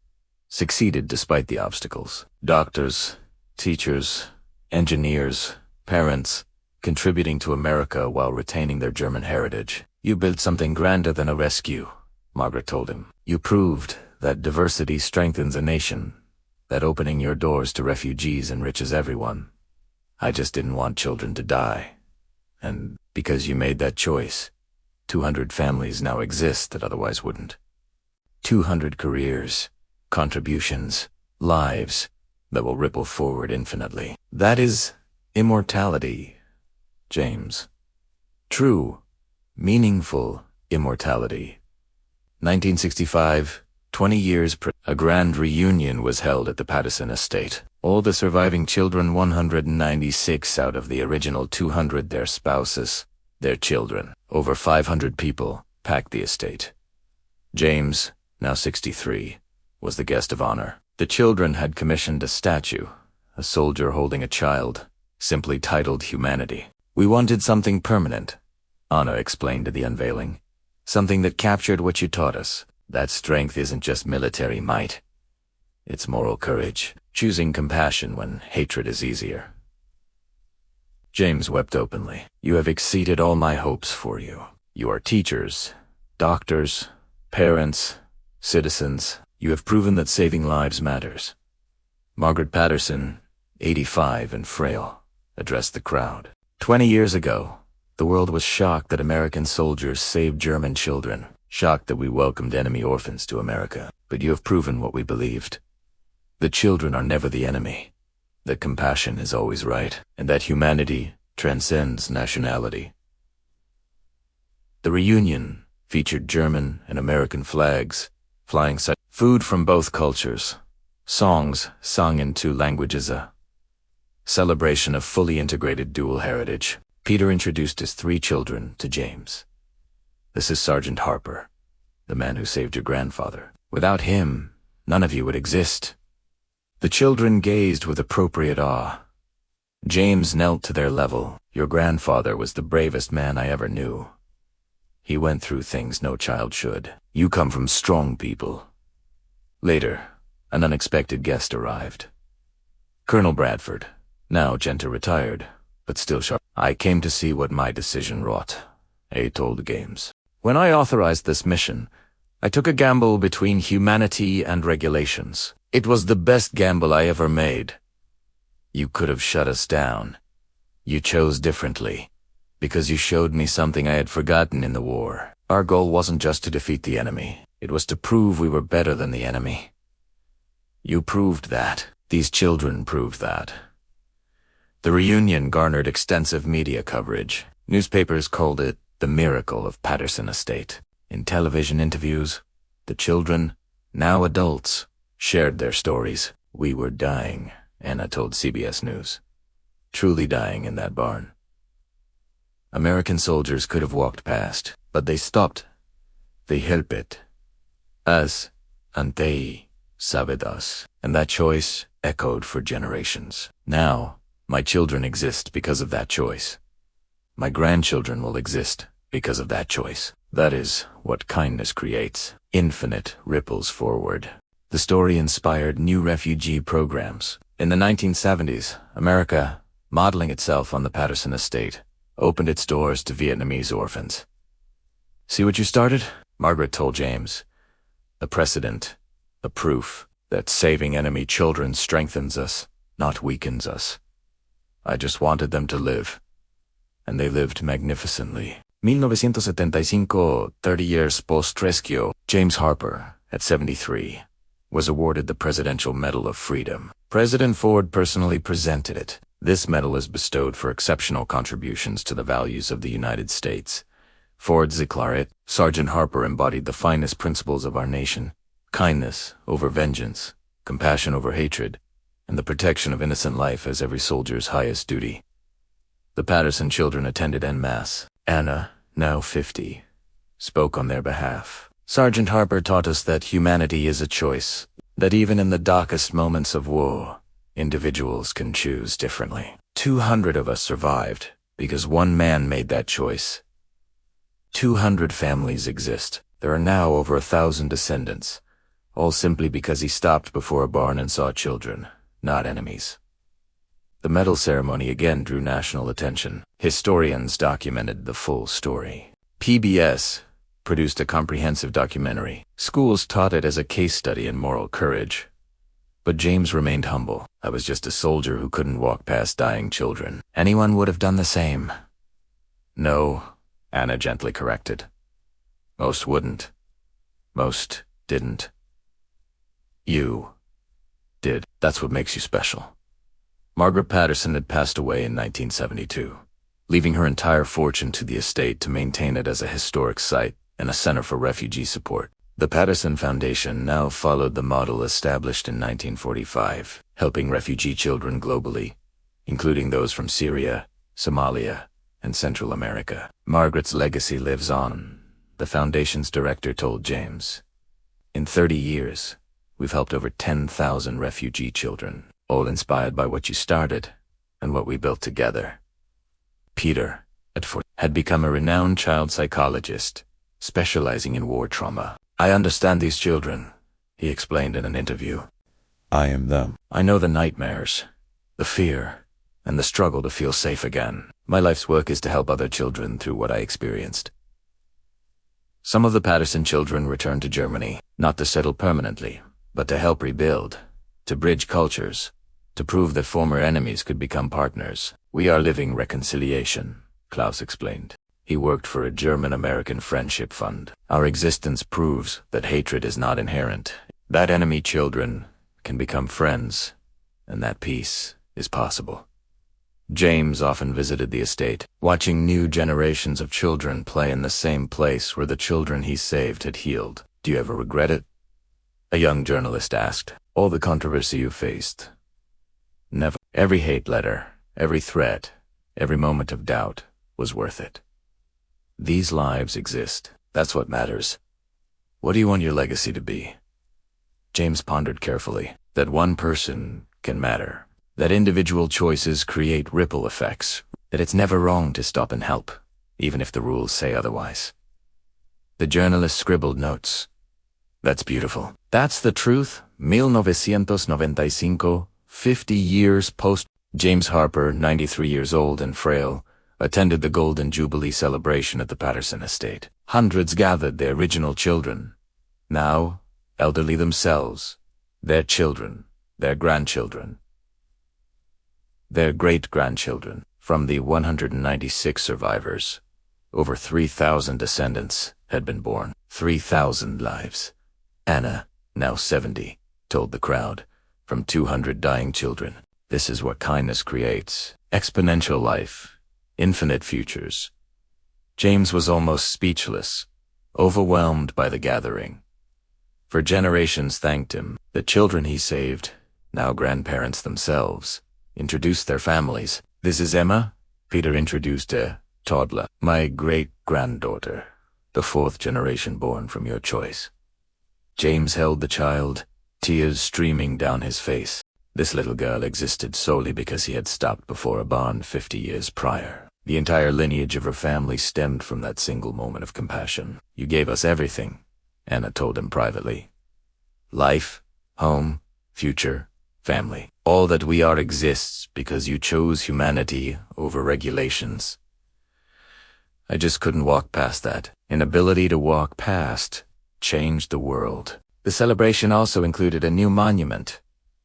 succeeded despite the obstacles. Doctors, teachers, engineers, parents, contributing to America while retaining their German heritage. You built something grander than a rescue, Margaret told him. You proved that diversity strengthens a nation, that opening your doors to refugees enriches everyone. I just didn't want children to die. And because you made that choice, 200 families now exist that otherwise wouldn't. 200 careers, contributions, lives that will ripple forward infinitely. That is immortality, James. True, meaningful immortality. 1965, 20 years a grand reunion was held at the Patterson estate. All the surviving children, 196 out of the original 200, their spouses, their children. Over 500 people packed the estate. James, now 63, was the guest of honor. The children had commissioned a statue, a soldier holding a child, simply titled Humanity. We wanted something permanent, Anna explained at the unveiling. Something that captured what you taught us. That strength isn't just military might. It's moral courage, choosing compassion when hatred is easier. James wept openly. You have exceeded all my hopes for you. You are teachers, doctors, parents, citizens. You have proven that saving lives matters. Margaret Patterson, 85 and frail, addressed the crowd. 20 years ago, the world was shocked that American soldiers saved German children, shocked that we welcomed enemy orphans to America. But you have proven what we believed. The children are never the enemy, that compassion is always right, and that humanity transcends nationality. The reunion featured German and American flags, flying food from both cultures, songs sung in 2 languages, a celebration of fully integrated dual heritage. Peter introduced his 3 children to James. This is Sergeant Harper, the man who saved your grandfather. Without him, none of you would exist. The children gazed with appropriate awe. James knelt to their level. Your grandfather was the bravest man I ever knew. He went through things no child should. You come from strong people. Later, an unexpected guest arrived. Colonel Bradford, now gentle retired, but still sharp. I came to see what my decision wrought, A told James. When I authorized this mission, I took a gamble between humanity and regulations. It was the best gamble I ever made. You could have shut us down. You chose differently, because you showed me something I had forgotten in the war. Our goal wasn't just to defeat the enemy. It was to prove we were better than the enemy. You proved that. These children proved that. The reunion garnered extensive media coverage. Newspapers called it the miracle of Patterson Estate. In television interviews, the children, now adults, shared their stories. We were dying, Anna told CBS News. Truly dying in that barn. American soldiers could have walked past, but they stopped. They helped it. Us, and they, saved us. And that choice echoed for generations. Now, my children exist because of that choice. My grandchildren will exist because of that choice. That is what kindness creates. Infinite ripples forward. The story inspired new refugee programs. In the 1970s, America, modeling itself on the Patterson Estate, opened its doors to Vietnamese orphans. See what you started? Margaret told James. A precedent, a proof that saving enemy children strengthens us, not weakens us. I just wanted them to live, and they lived magnificently. 1975, 30 years post-rescue, James Harper, at 73, was awarded the Presidential Medal of Freedom. President Ford personally presented it. This medal is bestowed for exceptional contributions to the values of the United States. Ford declared it, Sergeant Harper embodied the finest principles of our nation: kindness over vengeance, compassion over hatred, and the protection of innocent life as every soldier's highest duty. The Patterson children attended en masse. Anna, now 50, spoke on their behalf. Sergeant Harper taught us that humanity is a choice, that even in the darkest moments of war, individuals can choose differently. 200 of us survived because one man made that choice. 200 families exist. There are now over 1,000 descendants, all simply because he stopped before a barn and saw children, not enemies. The medal ceremony again drew national attention. Historians documented the full story. PBS produced a comprehensive documentary. Schools taught it as a case study in moral courage. But James remained humble. I was just a soldier who couldn't walk past dying children. Anyone would have done the same. No, Anna gently corrected. Most wouldn't. Most didn't. You did. That's what makes you special. Margaret Patterson had passed away in 1972, leaving her entire fortune to the estate to maintain it as a historic site and a center for refugee support. The Patterson Foundation now followed the model established in 1945, helping refugee children globally, including those from Syria, Somalia, and Central America. Margaret's legacy lives on, the foundation's director told James. In 30 years, we've helped over 10,000 refugee children, all inspired by what you started and what we built together. Peter, at 40, had become a renowned child psychologist, specializing in war trauma. I understand these children, he explained in an interview. I am them. I know the nightmares, the fear, and the struggle to feel safe again. My life's work is to help other children through what I experienced. Some of the Patterson children returned to Germany, not to settle permanently, but to help rebuild, to bridge cultures, to prove that former enemies could become partners. We are living reconciliation, Klaus explained. He worked for a German-American friendship fund. Our existence proves that hatred is not inherent, that enemy children can become friends, and that peace is possible. James often visited the estate, watching new generations of children play in the same place where the children he saved had healed. Do you ever regret it? A young journalist asked. All the controversy you faced. Never. Every hate letter, every threat, every moment of doubt was worth it. These lives exist. That's what matters. What do you want your legacy to be? James pondered carefully. That one person can matter. That individual choices create ripple effects. That it's never wrong to stop and help, even if the rules say otherwise. The journalist scribbled notes. That's beautiful. That's the truth. 1995, 50 years post. James Harper, 93 years old and frail, attended the Golden Jubilee celebration at the Patterson estate. Hundreds gathered, their original children, now elderly themselves, their children, their grandchildren, their great-grandchildren. From the 196 survivors, over 3,000 descendants had been born. 3,000 lives. Anna, now 70, told the crowd, from 200 dying children. This is what kindness creates. Exponential life. Infinite futures. James was almost speechless, overwhelmed by the gathering. For generations thanked him. The children he saved, now grandparents themselves, introduced their families. This is Emma, Peter introduced a toddler. My great-granddaughter, the 4th generation born from your choice. James held the child, tears streaming down his face. This little girl existed solely because he had stopped before a barn 50 years prior. The entire lineage of her family stemmed from that single moment of compassion. You gave us everything, Anna told him privately. Life, home, future, family. All that we are exists because you chose humanity over regulations. I just couldn't walk past that. Inability to walk past changed the world. The celebration also included a new monument,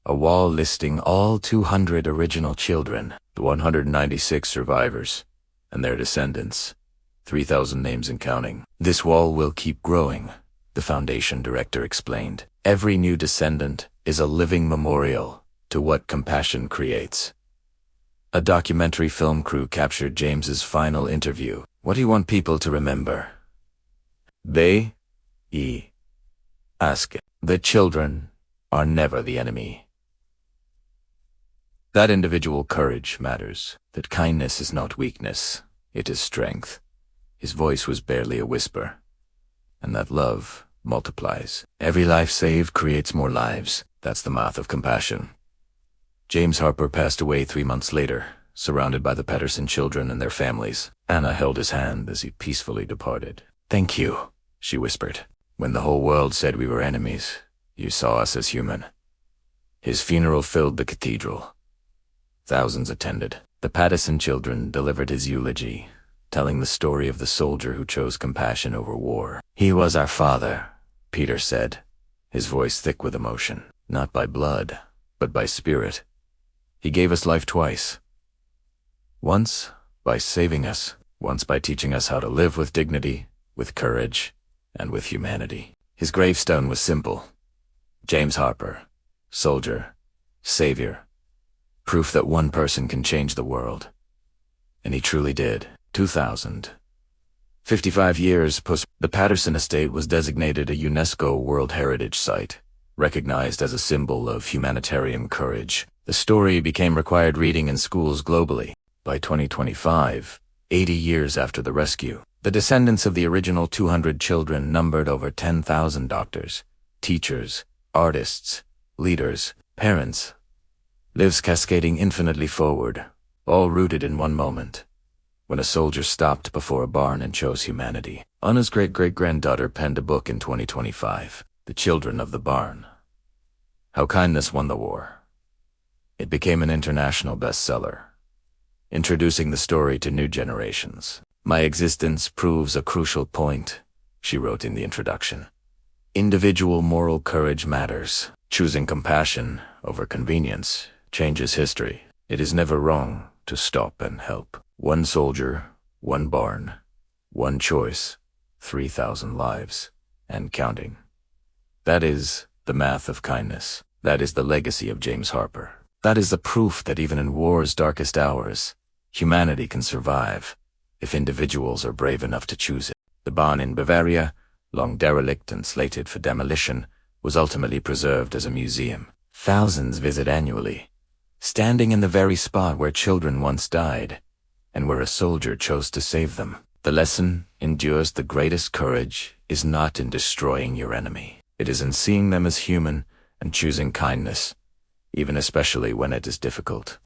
a wall listing all 200 original children, the 196 survivors, and their descendants, 3,000 names and counting. This wall will keep growing, the foundation director explained. Every new descendant is a living memorial to what compassion creates. A documentary film crew captured James's final interview. What do you want people to remember? Ask it. The children are never the enemy. That individual courage matters. That kindness is not weakness, it is strength. His voice was barely a whisper. And that love multiplies. Every life saved creates more lives. That's the math of compassion. James Harper passed away 3 months later, surrounded by the Patterson children and their families. Anna held his hand as he peacefully departed. Thank you, she whispered. When the whole world said we were enemies, you saw us as human. His funeral filled the cathedral. Thousands attended. The Patterson children delivered his eulogy, telling the story of the soldier who chose compassion over war. He was our father, Peter said, his voice thick with emotion. Not by blood, but by spirit. He gave us life twice. Once by saving us, once by teaching us how to live with dignity, with courage, and with humanity. His gravestone was simple. James Harper, soldier, savior, proof that one person can change the world. And he truly did. 2000. 55 years post, the Patterson estate was designated a UNESCO World Heritage Site, recognized as a symbol of humanitarian courage. The story became required reading in schools globally. By 2025, 80 years after the rescue, the descendants of the original 200 children numbered over 10,000 doctors, teachers, artists, leaders, parents, lives cascading infinitely forward, all rooted in one moment, when a soldier stopped before a barn and chose humanity. Anna's great-great-granddaughter penned a book in 2025, The Children of the Barn: How Kindness Won the War. It became an international bestseller, introducing the story to new generations. My existence proves a crucial point, she wrote in the introduction. Individual moral courage matters. Choosing compassion over convenience changes history. It is never wrong to stop and help. One soldier, one barn, one choice, 3,000 lives, and counting. That is the math of kindness. That is the legacy of James Harper. That is the proof that even in war's darkest hours, humanity can survive if individuals are brave enough to choose it. The barn in Bavaria, long derelict and slated for demolition, was ultimately preserved as a museum. Thousands visit annually, standing in the very spot where children once died, and where a soldier chose to save them. The lesson endures: the greatest courage is not in destroying your enemy. It is in seeing them as human and choosing kindness, even especially when it is difficult.